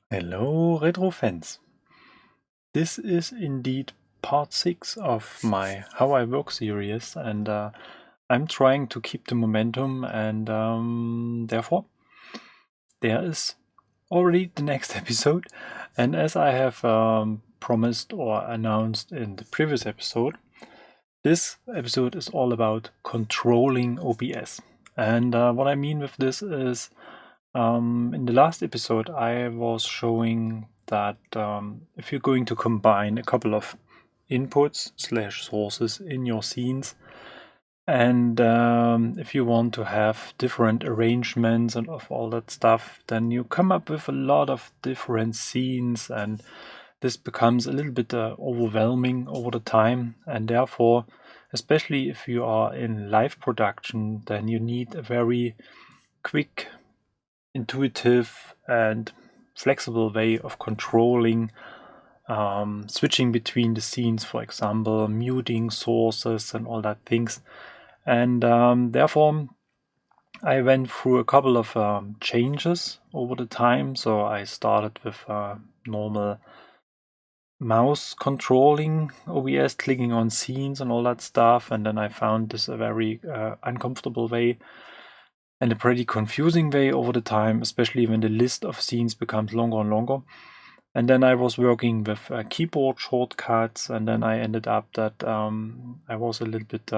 Hello retro fans. This is indeed part 6 of my How I Work series, and I'm trying to keep the momentum, and therefore there is already the next episode. And as I have promised or announced in the previous episode, this episode is all about controlling OBS. And what I mean with this is, in the last episode, I was showing that if you're going to combine a couple of inputs / sources in your scenes, and if you want to have different arrangements and of all that stuff, then you come up with a lot of different scenes, and this becomes a little bit overwhelming over the time. And therefore, especially if you are in live production, then you need a very quick, intuitive and flexible way of controlling, switching between the scenes, for example, muting sources and all that things. And therefore I went through a couple of changes over the time. So I started with normal mouse controlling OBS, clicking on scenes and all that stuff, and then I found this a very uncomfortable way and a pretty confusing way over the time, especially when the list of scenes becomes longer and longer. And then I was working with keyboard shortcuts, and then I ended up that I was a little bit,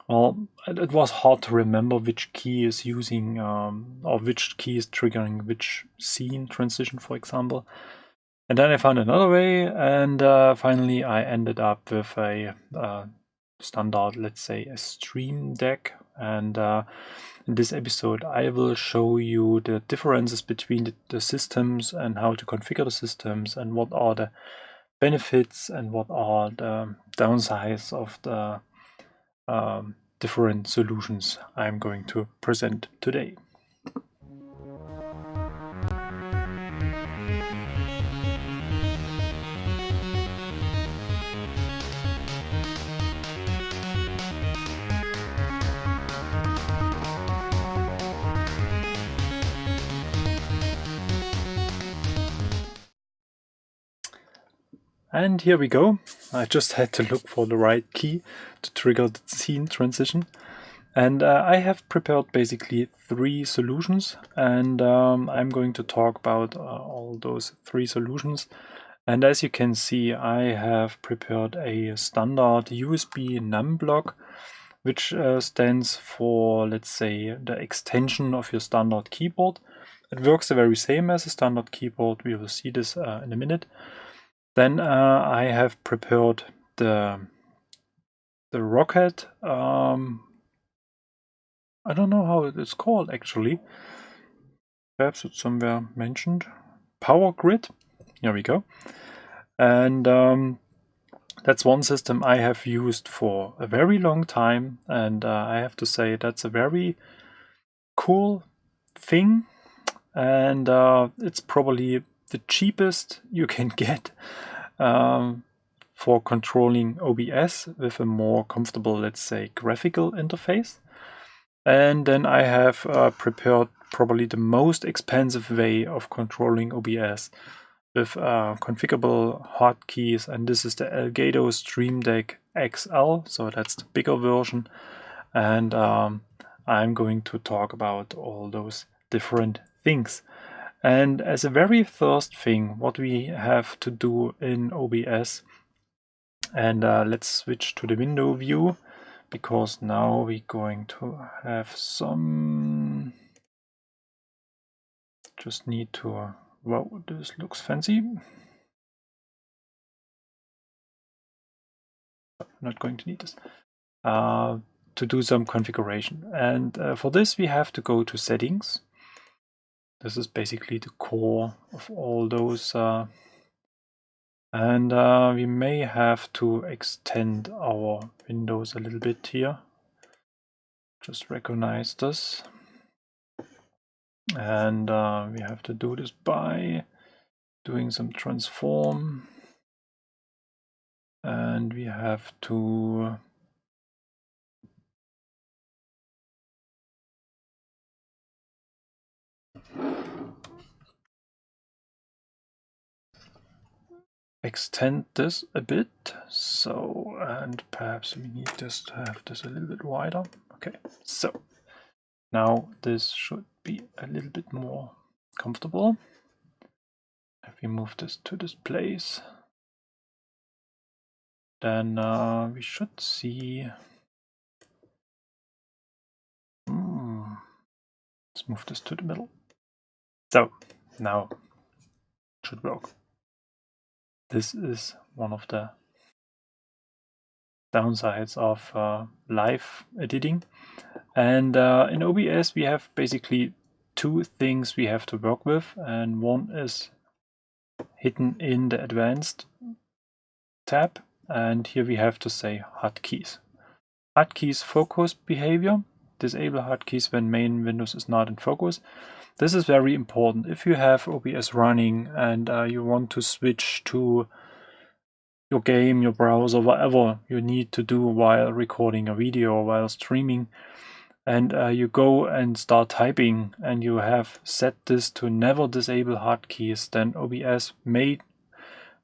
well, it was hard to remember which key is using, or which key is triggering which scene transition, for example. And then I found another way, and finally I ended up with a standard, let's say, a Stream Deck. And in this episode, I will show you the differences between the systems and how to configure the systems, and what are the benefits and what are the downsides of the different solutions I'm going to present today. And here we go. I just had to look for the right key to trigger the scene transition. And I have prepared basically 3 solutions, and I'm going to talk about all those 3 solutions. And as you can see, I have prepared a standard USB num block, which stands for, let's say, the extension of your standard keyboard. It works the very same as a standard keyboard. We will see this in a minute. Then I have prepared the Roccat, I don't know how it is called actually. Perhaps it's somewhere mentioned. Power Grid. Here we go. And that's one system I have used for a very long time. And I have to say that's a very cool thing. And it's probably the cheapest you can get for controlling OBS with a more comfortable, let's say, graphical interface. And then I have prepared probably the most expensive way of controlling OBS with configurable hotkeys, and this is the Elgato Stream Deck XL, so that's the bigger version. And I'm going to talk about all those different things. And as a very first thing, what we have to do in OBS, and let's switch to the window view, because now we're going to have some, just need to, wow, this looks fancy. Not going to need this. To do some configuration. And for this we have to go to settings. This is basically the core of all those. And we may have to extend our windows a little bit here. Just recognize this. And we have to do this by doing some transform. And we have to extend this a bit. So, and perhaps we need this to have this a little bit wider. Okay, so now this should be a little bit more comfortable. If we move this to this place, then we should see. Let's move this to the middle. So now it should work. This is one of the downsides of live editing. And in OBS we have basically two things we have to work with, and one is hidden in the advanced tab, and here we have to say hotkeys. Hotkeys focus behavior. Disable hotkeys when main Windows is not in focus. This is very important. If you have OBS running and you want to switch to your game, your browser, whatever you need to do while recording a video or while streaming, and you go and start typing and you have set this to never disable hotkeys, then OBS may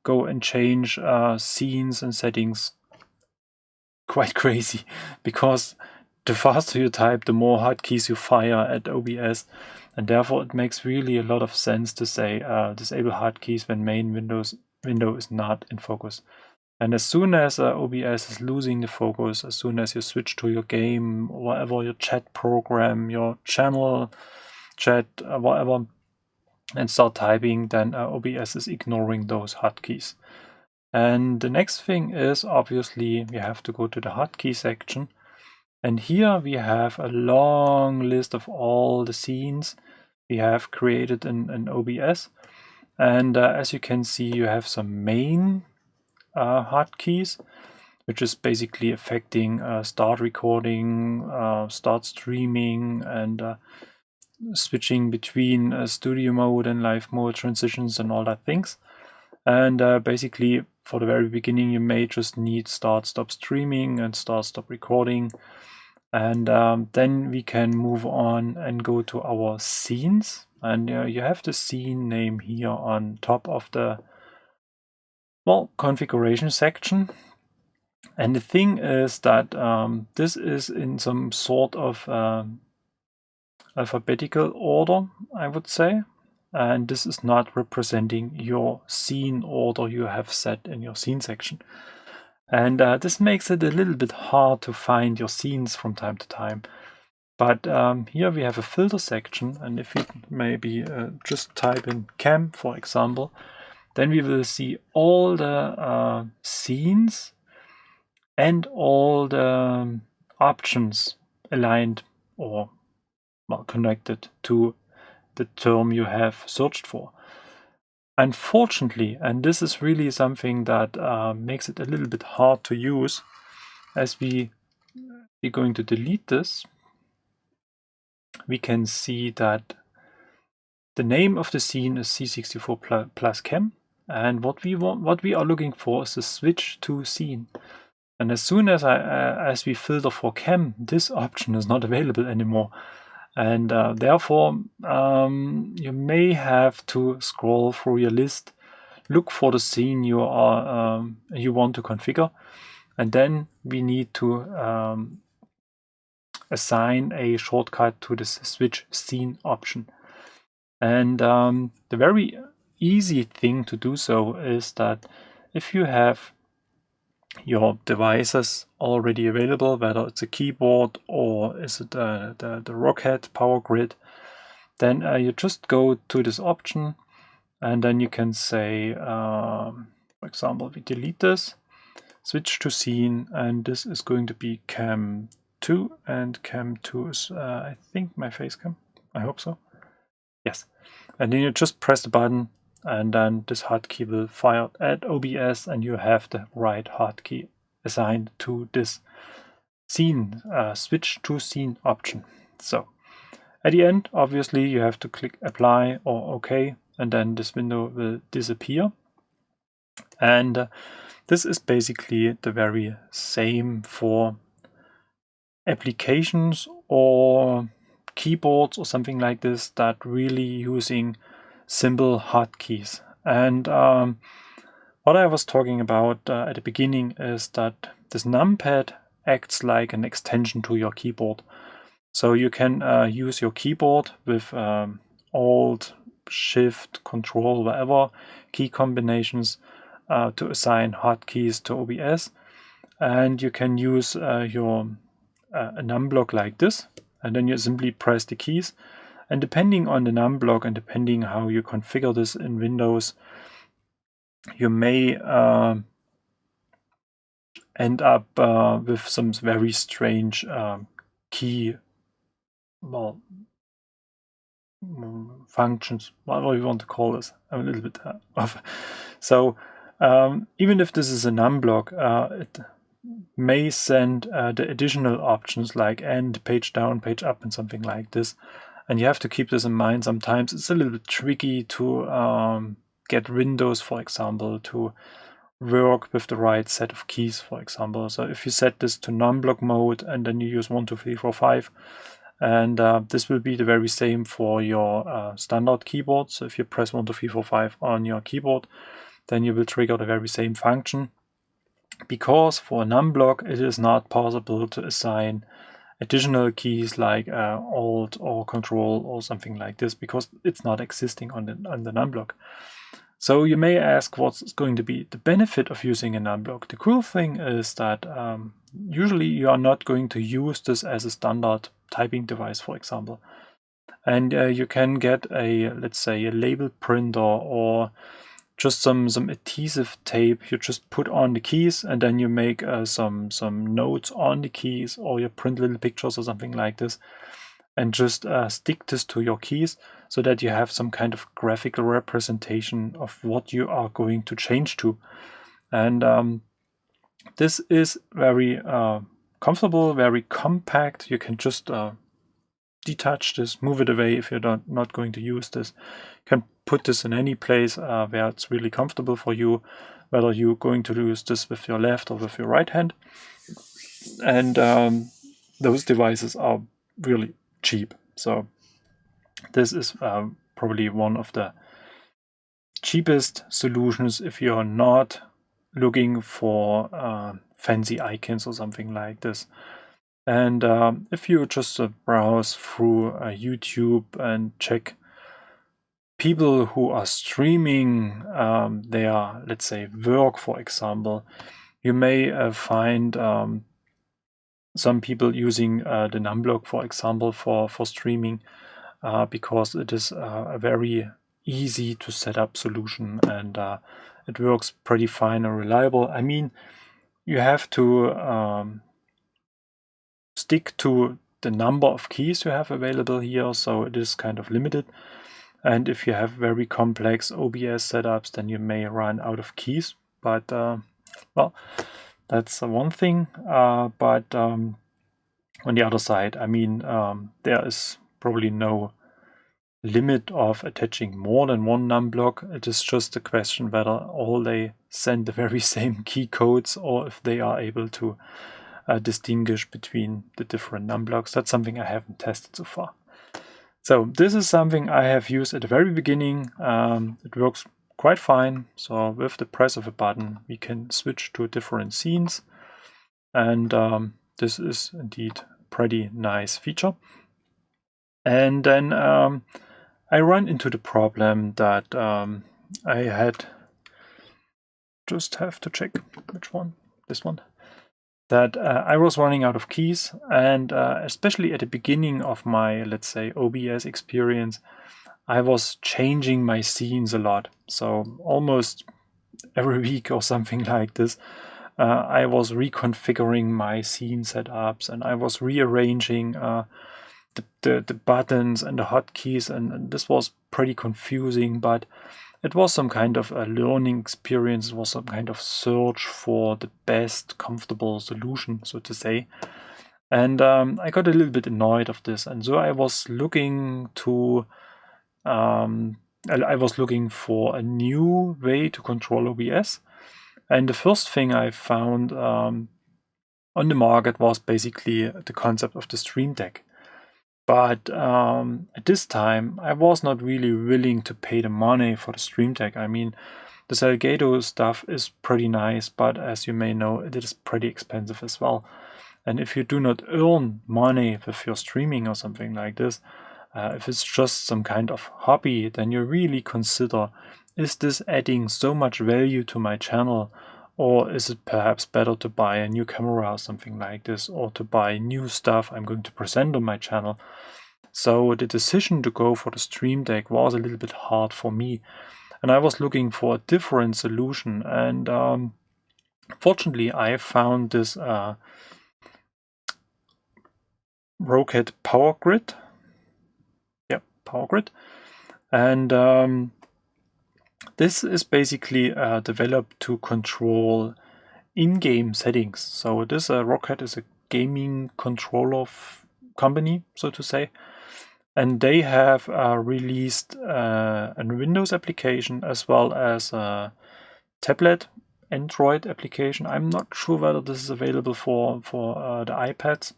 go and change scenes and settings quite crazy, because the faster you type, the more hotkeys you fire at OBS, and therefore it makes really a lot of sense to say disable hotkeys when main window is not in focus. And as soon as OBS is losing the focus, as soon as you switch to your game, whatever, your chat program, your channel chat, whatever, and start typing, then OBS is ignoring those hotkeys. And the next thing is, obviously, we have to go to the hotkey section. And here we have a long list of all the scenes we have created in OBS. And as you can see, you have some main hotkeys, which is basically affecting start recording, start streaming, and switching between studio mode and live mode, transitions and all that things. And basically for the very beginning you may just need start stop streaming and start stop recording, and then we can move on and go to our scenes. And you have the scene name here on top of the configuration section. And the thing is that this is in some sort of alphabetical order, I would say, and this is not representing your scene order you have set in your scene section. And this makes it a little bit hard to find your scenes from time to time. But here we have a filter section, and if we maybe just type in cam, for example, then we will see all the scenes and all the options aligned or connected to the term you have searched for. Unfortunately, and this is really something that makes it a little bit hard to use, as we're going to delete this, we can see that the name of the scene is C64 plus cam, and what we are looking for is a switch to scene. And as soon as we filter for cam, this option is not available anymore. And therefore, you may have to scroll through your list, look for the scene you want to configure, and then we need to assign a shortcut to this switch scene option. And the very easy thing to do so is that if you have your devices already available, whether it's a keyboard or is it the Roccat Power Grid, then you just go to this option, and then you can say, for example, we delete this, switch to scene, and this is going to be cam 2, and cam 2 is I think my face cam, I hope so, yes. And then you just press the button, and then this hotkey will fire at OBS, and you have the right hotkey assigned to this scene, switch to scene option. So at the end, obviously, you have to click apply or OK, and then this window will disappear. And this is basically the very same for applications or keyboards or something like this that really using simple hotkeys. And what I was talking about at the beginning is that this numpad acts like an extension to your keyboard. So you can use your keyboard with Alt, Shift, Control, whatever key combinations to assign hotkeys to OBS. And you can use your a numblock like this, and then you simply press the keys. And depending on the numblock and depending how you configure this in Windows, you may end up with some very strange key, well, functions, whatever you want to call this. I'm a little bit off. So even if this is a numblock, it may send the additional options like end, page down, page up, and something like this. And you have to keep this in mind. Sometimes it's a little bit tricky to get Windows, for example, to work with the right set of keys, for example. So if you set this to numblock mode and then you use 1, 2, 3, 4, 5, and this will be the very same for your standard keyboard. So if you press 1, 2, 3, 4, 5 on your keyboard, then you will trigger the very same function. Because for a numblock, it is not possible to assign additional keys like Alt or Control or something like this, because it's not existing on the numblock. So you may ask, what's going to be the benefit of using a numblock? The cool thing is that usually you are not going to use this as a standard typing device, for example. And you can get a, let's say, a label printer or just some adhesive tape you just put on the keys, and then you make some notes on the keys, or you print little pictures or something like this, and just stick this to your keys so that you have some kind of graphical representation of what you are going to change to. And this is very comfortable, very compact. You can just detach this, move it away if you're not going to use this. You can put this in any place where it's really comfortable for you, whether you're going to use this with your left or with your right hand. And those devices are really cheap. So this is probably one of the cheapest solutions if you're not looking for fancy icons or something like this. And if you just browse through YouTube and check people who are streaming their, let's say, work, for example, you may find some people using the numblock, for example, for streaming, because it is a very easy to set up solution, and it works pretty fine and reliable. I mean, you have to stick to the number of keys you have available here, so it is kind of limited. And if you have very complex OBS setups, then you may run out of keys. But well, that's one thing. But on the other side, I mean, there is probably no limit of attaching more than one numblock. It is just a question whether all they send the very same key codes, or if they are able to distinguish between the different numblocks. That's something I haven't tested so far. So this is something I have used at the very beginning. It works quite fine. So with the press of a button, we can switch to different scenes. And this is indeed a pretty nice feature. And then I run into the problem that I had, just have to check which one, this one, that I was running out of keys, and especially at the beginning of my, let's say, OBS experience, I was changing my scenes a lot. So almost every week or something like this, I was reconfiguring my scene setups, and I was rearranging the buttons and the hotkeys, and this was pretty confusing, but it was some kind of a learning experience. It was some kind of search for the best comfortable solution, so to say. And I got a little bit annoyed of this, and so I was looking to I was looking for a new way to control OBS. And the first thing I found on the market was basically the concept of the Stream Deck. But at this time, I was not really willing to pay the money for the Stream Deck. I mean, This Elgato stuff is pretty nice, but as you may know, it is pretty expensive as well. And if you do not earn money with your streaming or something like this, if it's just some kind of hobby, then you really consider, is this adding so much value to my channel? Or is it perhaps better to buy a new camera or something like this, or to buy new stuff I'm going to present on my channel? So the decision to go for the Stream Deck was a little bit hard for me. And I was looking for a different solution. And fortunately, I found this Roccat Power Grid. Yep, Power Grid. And this is basically developed to control in-game settings. So this Roccat is a gaming controller company, so to say. And they have released a Windows application as well as a tablet Android application. I'm not sure whether this is available for the iPads.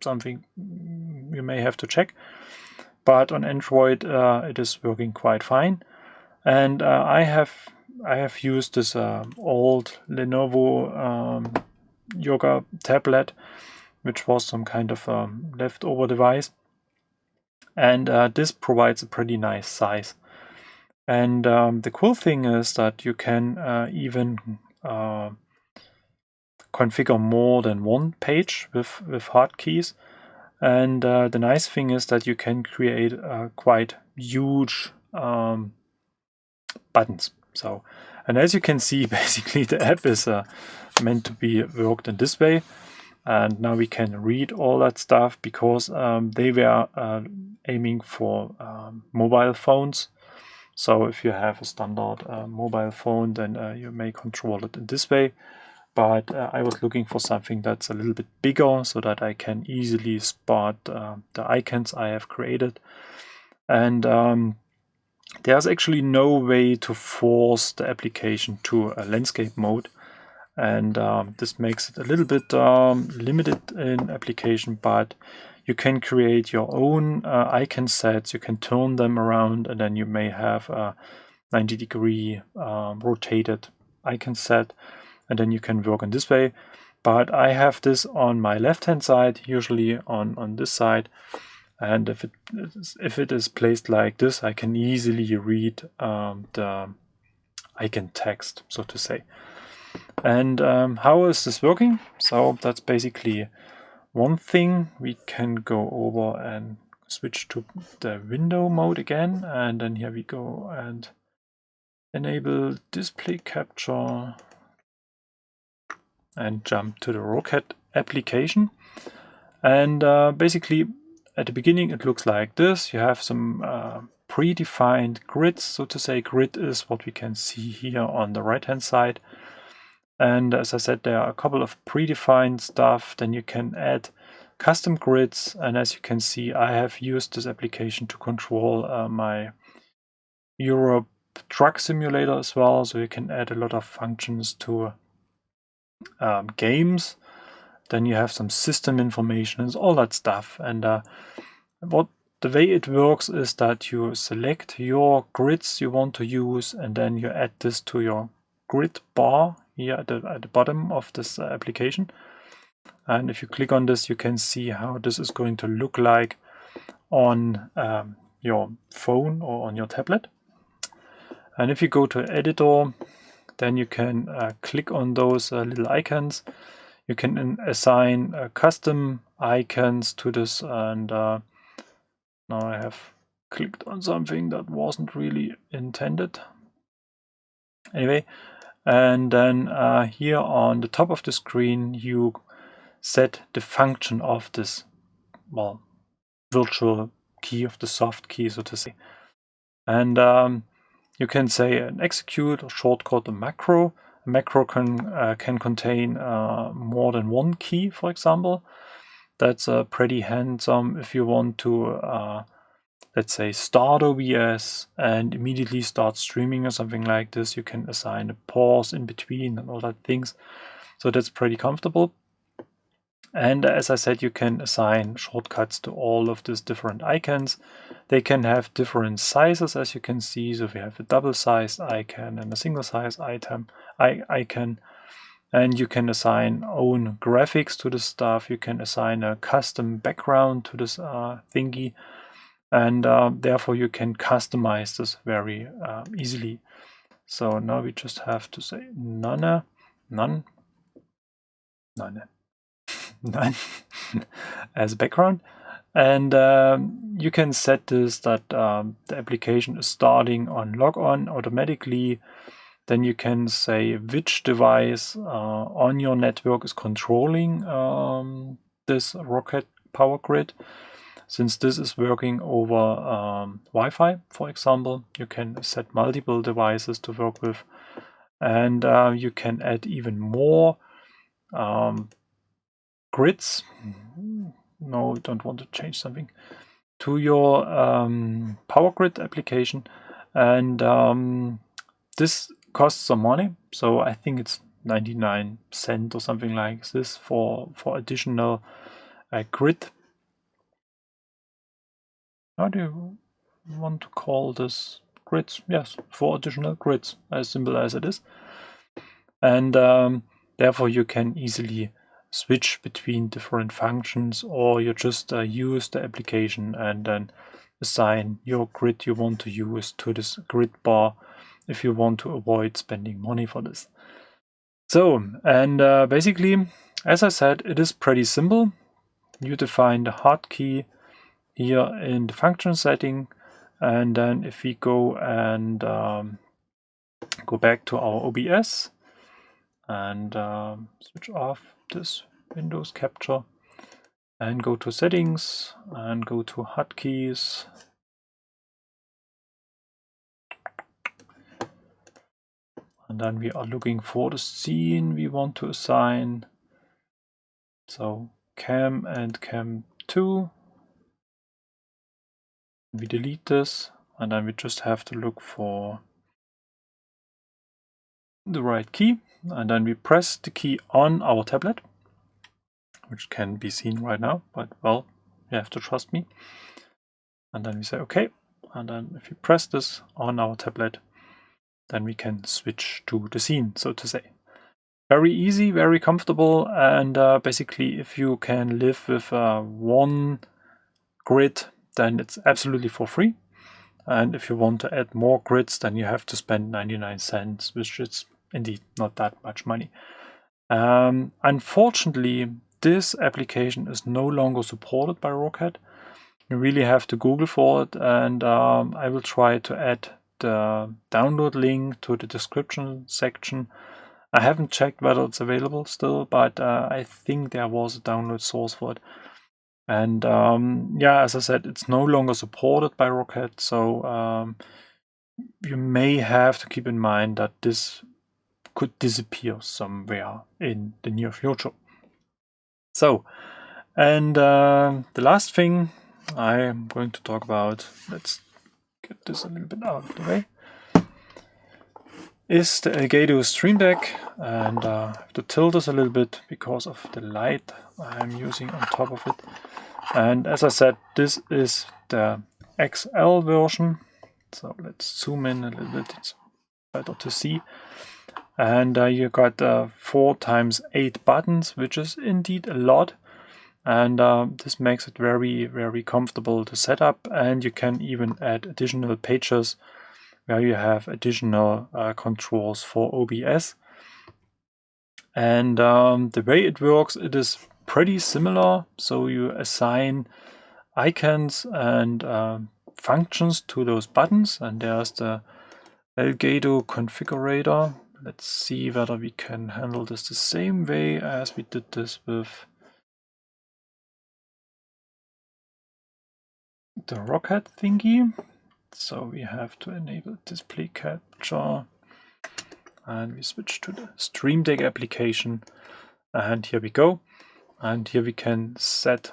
Something you may have to check. But on Android, it is working quite fine. And I have used this old Lenovo Yoga tablet, which was some kind of leftover device. And this provides a pretty nice size. And the cool thing is that you can even configure more than one page with hotkeys. And the nice thing is that you can create quite huge buttons. So, and as you can see, basically the app is meant to be worked in this way. And now we can read all that stuff because they were aiming for mobile phones. So if you have a standard mobile phone, then you may control it in this way. But I was looking for something that's a little bit bigger so that I can easily spot the icons I have created. And there's actually no way to force the application to a landscape mode. And this makes it a little bit limited in application, but you can create your own icon sets. You can turn them around, and then you may have a 90-degree rotated icon set, and then you can work in this way. But I have this on my left-hand side, usually on this side. And if it is placed like this, I can easily read the icon text, so to say. And how is this working? So that's basically one thing. We can go over and switch to the window mode again. And then here we go and enable display capture and jump to the Roccat application. And basically at the beginning it looks like this. You have some predefined grids, so to say. Grid is what we can see here on the right hand side. And as I said, there are a couple of predefined stuff. Then you can add custom grids. And as you can see, I have used this application to control my Europe truck simulator as well. So you can add a lot of functions to games. Then you have some system information and all that stuff. And the way it works is that you select your grids you want to use, and then you add this to your grid bar here at the bottom of this application. And if you click on this, you can see how this is going to look like on your phone or on your tablet. And if you go to editor, then you can click on those little icons. You can assign custom icons to this. And now I have clicked on something that wasn't really intended. Anyway, and then here on the top of the screen, you set the function of this, well, virtual key, of the soft key, so to say. And you can say an execute, or shortcut, a macro. A macro can contain more than one key, for example. That's pretty handsome if you want to let's say start OBS and immediately start streaming or something like this. You can assign a pause in between and all that things. So that's pretty comfortable. And as I said, you can assign shortcuts to all of these different icons. They can have different sizes, as you can see. So we have a double-sized icon and a single-sized icon. And you can assign own graphics to the stuff. You can assign a custom background to this thingy. And therefore you can customize this very easily. So now we just have to say none as background, and you can set this that the application is starting on logon automatically. Then you can say which device on your network is controlling this Roccat Power Grid. Since this is working over Wi-Fi, for example, you can set multiple devices to work with, and you can add even more grids. No, don't want to change something to your Power Grid application, and this costs some money. So I think it's 99 cents or something like this for additional grid. How do you want to call this? Grids? Yes, 4 additional grids, as simple as it is. And therefore you can easily switch between different functions, or you just use the application and then assign your grid you want to use to this grid bar if you want to avoid spending money for this. So, and basically, as I said, it is pretty simple. You define the hotkey here in the function setting, and then if we go and go back to our OBS and switch off this Windows capture and go to settings and go to hotkeys, and then we are looking for the scene we want to assign. So cam and cam 2. We delete this, and then we just have to look for the right key, and then we press the key on our tablet, which can be seen right now, but well, you have to trust me. And then we say OK, and then if we press this on our tablet, then we can switch to the scene, so to say. Very easy, very comfortable, and basically if you can live with one grid, then it's absolutely for free. And if you want to add more grids, then you have to spend 99 cents, which is indeed not that much money. Unfortunately, this application is no longer supported by Roccat. You really have to Google for it, and I will try to add the download link to the description section. I haven't checked whether it's available still, but I think there was a download source for it. And yeah, as I said, it's no longer supported by Roccat, so you may have to keep in mind that this could disappear somewhere in the near future. So, and the last thing I'm going to talk about, let's get this a little bit out of the way, is the Elgato Stream Deck, and I have to tilt this a little bit because of the light I'm using on top of it. And as I said, this is the XL version, so let's zoom in a little bit, it's better to see. And you got 4x8 buttons, which is indeed a lot. And this makes it very, very comfortable to set up. And you can even add additional pages where you have additional controls for OBS. And the way it works, it is pretty similar. So you assign icons and functions to those buttons. And there's the Elgato configurator. Let's see whether we can handle this the same way as we did this with the Roccat thingy. So we have to enable display capture, and we switch to the Stream Deck application, and here we go. And here we can set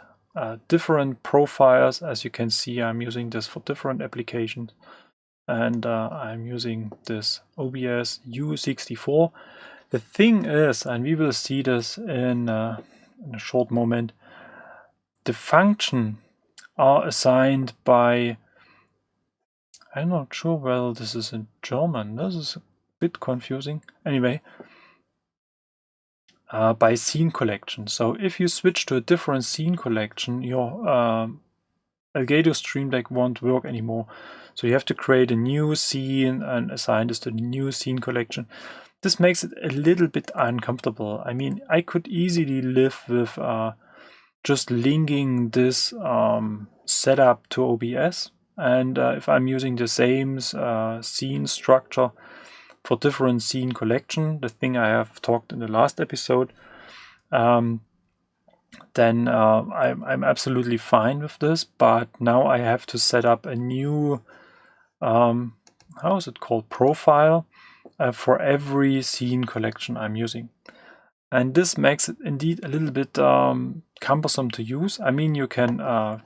different profiles. As you can see, I'm using this for different applications, and I'm using this OBS U64. The thing is, and we will see this in in a short moment. The function are assigned by, I'm not sure whether this is in German. This is a bit confusing. Anyway, by scene collection. So if you switch to a different scene collection, your Elgato Stream Deck won't work anymore. So you have to create a new scene and assign this to the new scene collection. This makes it a little bit uncomfortable. I mean, I could easily live with just linking this setup to OBS. And if I'm using the same scene structure for different scene collection, the thing I have talked in the last episode, then I'm absolutely fine with this. But now I have to set up a new, how is it called, profile for every scene collection I'm using. And this makes it indeed a little bit cumbersome to use. I mean, you can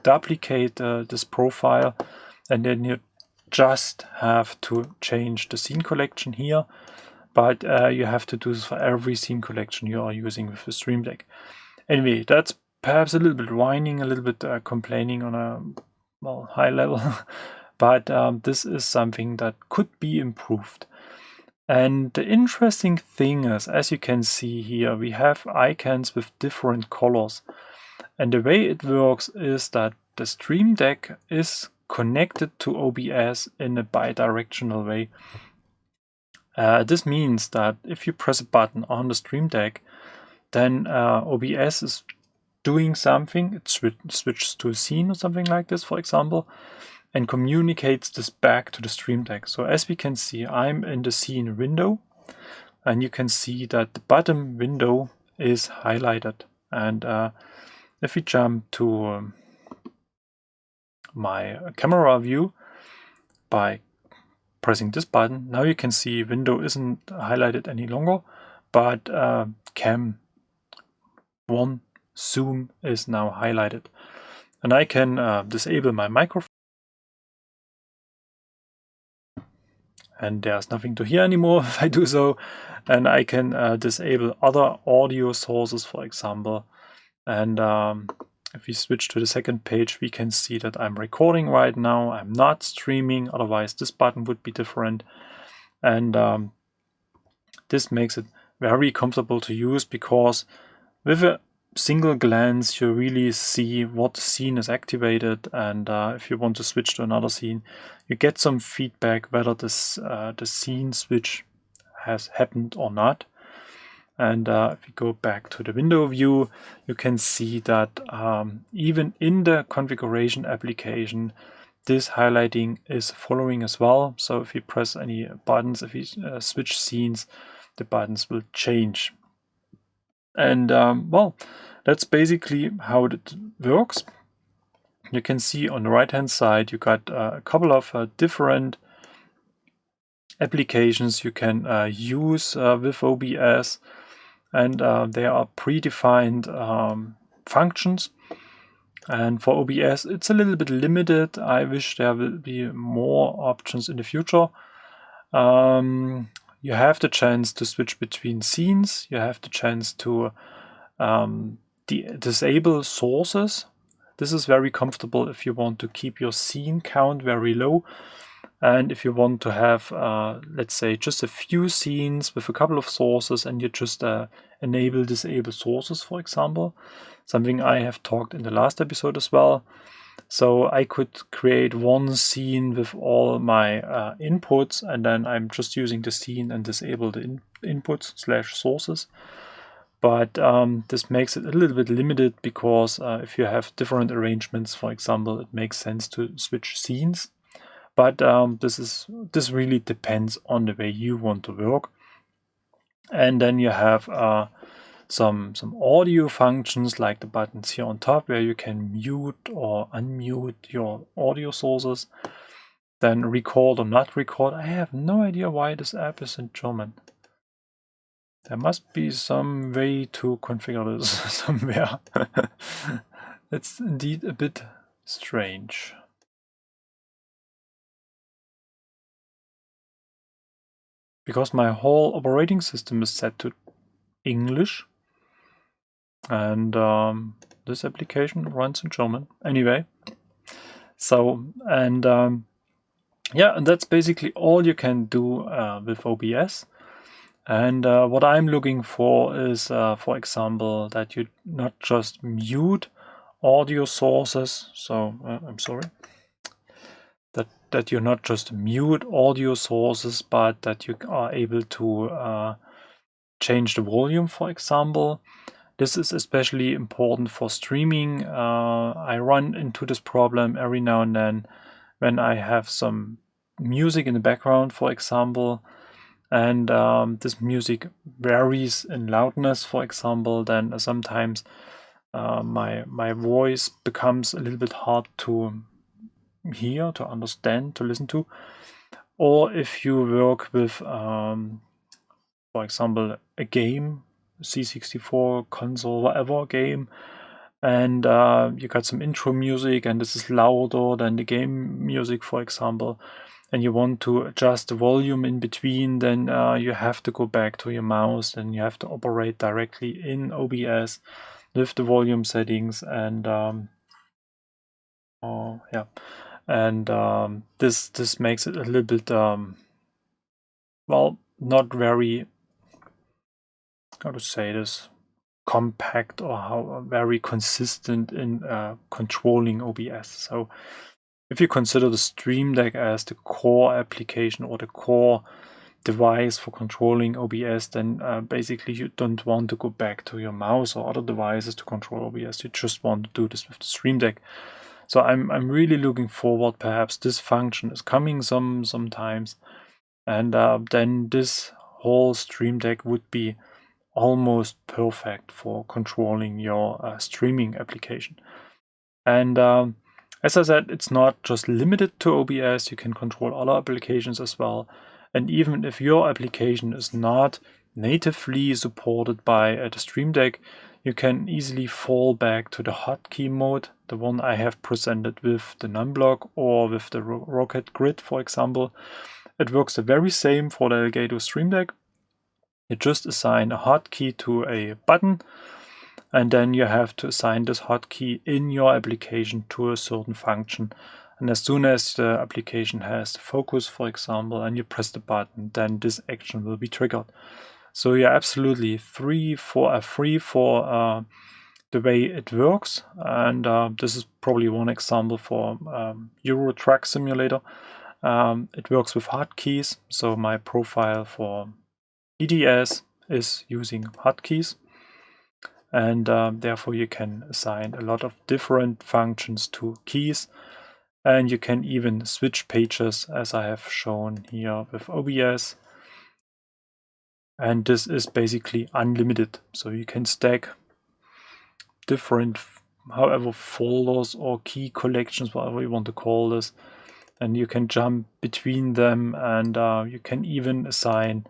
duplicate this profile, and then you just have to change the scene collection here. But you have to do this for every scene collection you are using with the Stream Deck. Anyway, that's perhaps a little bit whining, a little bit complaining on a high level. But this is something that could be improved. And the interesting thing is, as you can see here, we have icons with different colors. And the way it works is that the Stream Deck is connected to OBS in a bidirectional way. This means that if you press a button on the Stream Deck, then OBS is doing something. It switches to a scene or something like this, for example, and communicates this back to the Stream Deck. So as we can see, I'm in the scene window, and you can see that the bottom window is highlighted. And if we jump to my camera view by pressing this button, now you can see window isn't highlighted any longer, but cam 1 zoom is now highlighted. And I can disable my microphone, and there's nothing to hear anymore if I do so. And I can disable other audio sources, for example. And if we switch to the second page, we can see that I'm recording right now. I'm not streaming, otherwise this button would be different. And this makes it very comfortable to use, because with a single glance you really see what scene is activated, and if you want to switch to another scene, you get some feedback whether this the scene switch has happened or not. And if we go back to the window view, you can see that even in the configuration application, this highlighting is following as well. So if you press any buttons, if you switch scenes, the buttons will change. And well, that's basically how it works. You can see on the right hand side, you got a couple of different applications you can use with OBS, and they are predefined functions. And for OBS, it's a little bit limited. I wish there will be more options in the future. You have the chance to switch between scenes. You have the chance to disable sources. This is very comfortable if you want to keep your scene count very low. And if you want to have, let's say, just a few scenes with a couple of sources, and you just enable disable sources, for example, something I have talked in the last episode as well. So I could create one scene with all my inputs, and then I'm just using the scene and disable the inputs / sources. But this makes it a little bit limited, because if you have different arrangements, for example, it makes sense to switch scenes. But this really depends on the way you want to work. And then you have some audio functions, like the buttons here on top, where you can mute or unmute your audio sources. Then record or not record. I have no idea why this app is in German. There must be some way to configure this somewhere. It's indeed a bit strange. Because my whole operating system is set to English. and this application runs in German anyway. So, and yeah, and that's basically all you can do with OBS. And what I'm looking for is, for example, that you not just mute audio sources. So I'm sorry. That you not just mute audio sources, but that you are able to change the volume, for example. This is especially important for streaming. I run into this problem every now and then when I have some music in the background, for example, and this music varies in loudness, for example, then sometimes my voice becomes a little bit hard to hear, to understand, to listen to. Or if you work with, for example, a game, C64 console, whatever game, and you got some intro music and this is louder than the game music, for example, and you want to adjust the volume in between, then you have to go back to your mouse and you have to operate directly in OBS with the volume settings, and yeah, and this makes it a little bit well, not very, how to say this, compact, or how very consistent in controlling OBS. So if you consider the Stream Deck as the core application or the core device for controlling OBS, then basically you don't want to go back to your mouse or other devices to control OBS. You just want to do this with the Stream Deck. So I'm really looking forward, perhaps this function is coming sometimes, and then this whole Stream Deck would be almost perfect for controlling your streaming application. And as I said, it's not just limited to OBS, you can control other applications as well. And even if your application is not natively supported by the Stream Deck, you can easily fall back to the hotkey mode, the one I have presented with the numblock or with the Roccat Grid, for example. It works the very same for the Elgato Stream Deck. You just assign a hotkey to a button, and then you have to assign this hotkey in your application to a certain function. And as soon as the application has the focus, for example, and you press the button, then this action will be triggered. So you're absolutely free for the way it works. And this is probably one example for Euro Truck Simulator. It works with hotkeys. So my profile for EDS is using hotkeys. And therefore you can assign a lot of different functions to keys, and you can even switch pages, as I have shown here with OBS. And this is basically unlimited, so you can stack different, however, folders or key collections, whatever you want to call this, and you can jump between them, and you can even assign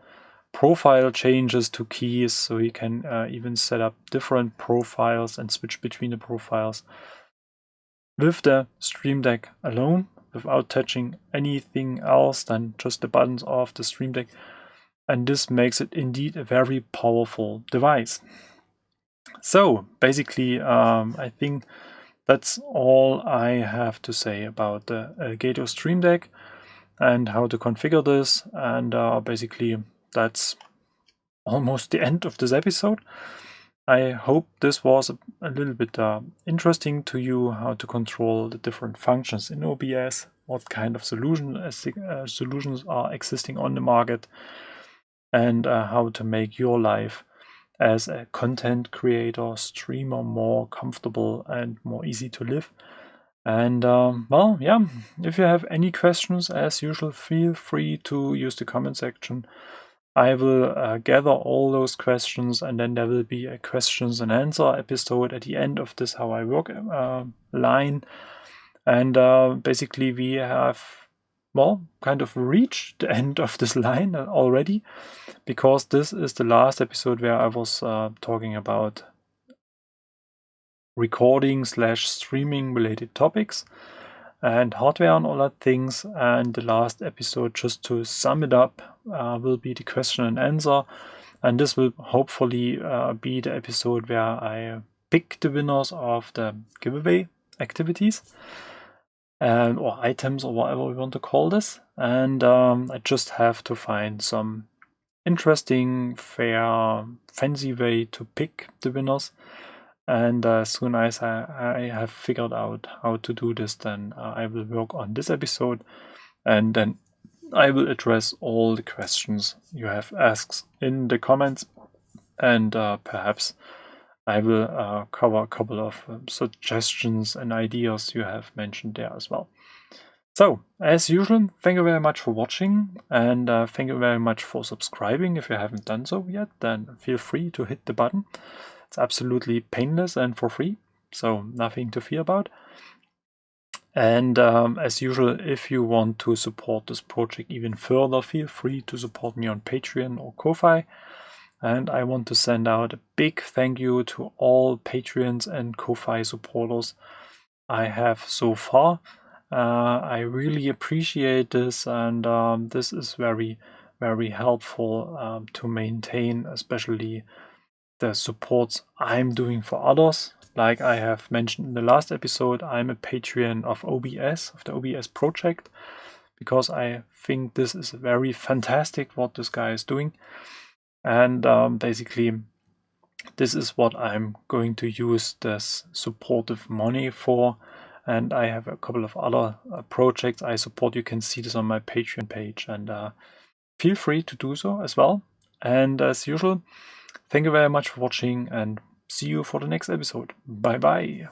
profile changes to keys, so you can even set up different profiles and switch between the profiles with the Stream Deck alone, without touching anything else than just the buttons of the Stream Deck. And this makes it indeed a very powerful device. So basically, I think that's all I have to say about the Elgato Stream Deck and how to configure this. And basically, that's almost the end of this episode. I hope this was a little bit interesting to you, how to control the different functions in OBS, what kind of solutions are existing on the market, and how to make your life as a content creator, streamer more comfortable and more easy to live. And well, yeah, if you have any questions, as usual, feel free to use the comment section. I will gather all those questions, and then there will be a questions and answer episode at the end of this How I Work line. And basically we have, well, kind of reached the end of this line already, because this is the last episode where I was talking about recording / streaming related topics and hardware and all that things. And the last episode, just to sum it up, will be the question and answer, and this will hopefully be the episode where I pick the winners of the giveaway activities or items or whatever we want to call this. And I just have to find some interesting, fair, fancy way to pick the winners. And as soon as I have figured out how to do this, then I will work on this episode, and then I will address all the questions you have asked in the comments, and perhaps I will cover a couple of suggestions and ideas you have mentioned there as well. So, as usual, thank you very much for watching, and thank you very much for subscribing. If you haven't done so yet, then feel free to hit the button. It's absolutely painless and for free, so nothing to fear about. And as usual, if you want to support this project even further, feel free to support me on Patreon or Ko-Fi. And I want to send out a big thank you to all Patreons and Ko-Fi supporters I have so far. I really appreciate this, and this is very, very helpful to maintain, especially the supports I'm doing for others. Like I have mentioned in the last episode, I'm a Patreon of OBS, of the OBS project, because I think this is very fantastic what this guy is doing. And basically, this is what I'm going to use this supportive money for. And I have a couple of other projects I support. You can see this on my Patreon page, and feel free to do so as well. And as usual, thank you very much for watching, and see you for the next episode. Bye bye.